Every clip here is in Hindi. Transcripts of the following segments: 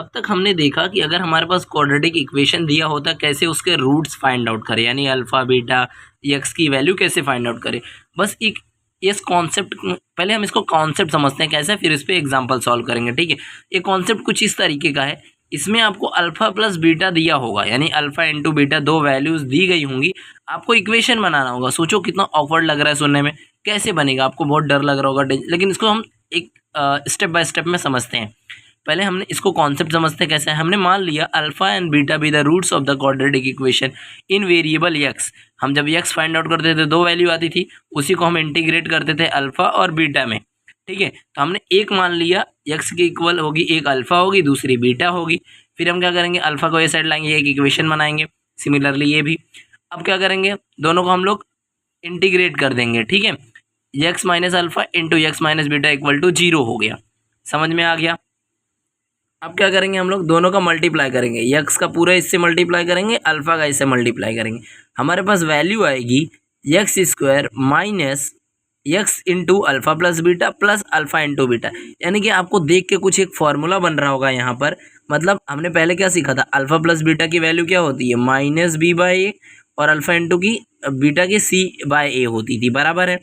अब तक हमने देखा कि अगर हमारे पास क्वाड्रेटिक इक्वेशन दिया होता कैसे उसके रूट्स फाइंड आउट करें, यानी अल्फ़ा बीटा एक्स की वैल्यू कैसे फाइंड आउट करें। बस एक इस कॉन्सेप्ट, पहले हम इसको कॉन्सेप्ट समझते हैं कैसे, फिर इस पर एग्जाम्पल सॉल्व करेंगे। ठीक है, ये कॉन्सेप्ट कुछ इस तरीके का है। इसमें आपको अल्फ़ा प्लस बीटा दिया होगा, यानी अल्फ़ा इंटू बीटा दो वैल्यूज़ दी गई होंगी। आपको इक्वेशन बनाना होगा। सोचो कितना ऑकवर्ड लग रहा है सुनने में, कैसे बनेगा, आपको बहुत डर लग रहा होगा, लेकिन इसको हम एक स्टेप बाय स्टेप में समझते हैं। पहले हमने इसको कॉन्सेप्ट समझते हैं कैसे है। हमने मान लिया alpha and beta be the roots of the quadratic equation in variable X. हम जब एक्स फाइंड आउट करते थे दो वैल्यू आती थी, उसी को हम इंटीग्रेट करते थे अल्फा और बीटा में। ठीक है, तो हमने एक मान लिया एक्स की इक्वल होगी, एक अल्फा होगी दूसरी बीटा होगी। फिर हम क्या करेंगे, अल्फा को ये साइड लाएंगे, एक इक्वेशन बनाएंगे। सिमिलरली ये भी, अब क्या करेंगे, दोनों को हम लोग इंटीग्रेट कर देंगे। ठीक है, X minus alpha into X minus beta equal to 0 हो गया। समझ में आ गया। अब क्या करेंगे, हम लोग दोनों का मल्टीप्लाई करेंगे, एक्स का पूरा इससे मल्टीप्लाई करेंगे, अल्फा का इससे मल्टीप्लाई करेंगे। हमारे पास वैल्यू आएगी x square minus x into alpha plus beta plus alpha into beta. यानी कि आपको देख के कुछ एक फॉर्मूला बन रहा होगा यहाँ पर। मतलब हमने पहले क्या सीखा था, अल्फा प्लस बीटा की वैल्यू क्या होती है, माइनस बी बाई ए, और अल्फा इंटू की बीटा की सी बाय ए होती थी, बराबर है।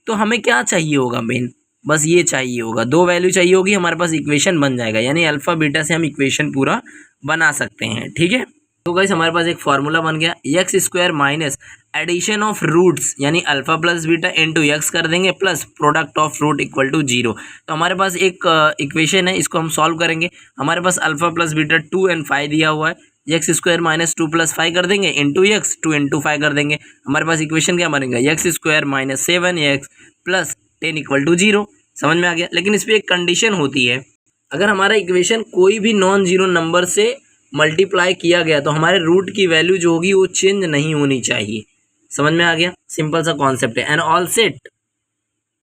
तो हमें क्या चाहिए होगा मेन, बस ये चाहिए होगा, दो वैल्यू चाहिए होगी, हमारे पास इक्वेशन बन जाएगा। यानी अल्फा बीटा से हम इक्वेशन पूरा बना सकते हैं। ठीक है, तो गाइस हमारे पास एक फार्मूला बन गया, x square minus addition of roots, यानी alpha plus beta into x कर देंगे plus product of root equal to 0। तो हमारे पास एक इक्वेशन है, इसको हम सॉल्व करेंगे। हमारे पास अल्फा प्लस बीटा 2 and 5 दिया हुआ है, एक्स स्क्वायर माइनस 2 प्लस 5 कर देंगे इंटू एक्स 2 इंटू 5 कर देंगे। हमारे पास इक्वेशन क्या बनेगा, X square minus 7x plus 10 equal to 0। समझ में आ गया। लेकिन इस पर एक कंडीशन होती है, अगर हमारा इक्वेशन कोई भी नॉन जीरो नंबर से मल्टीप्लाई किया गया तो हमारे रूट की वैल्यू जो होगी वो चेंज नहीं होनी चाहिए। समझ में आ गया, सिंपल सा कॉन्सेप्ट है। And all set.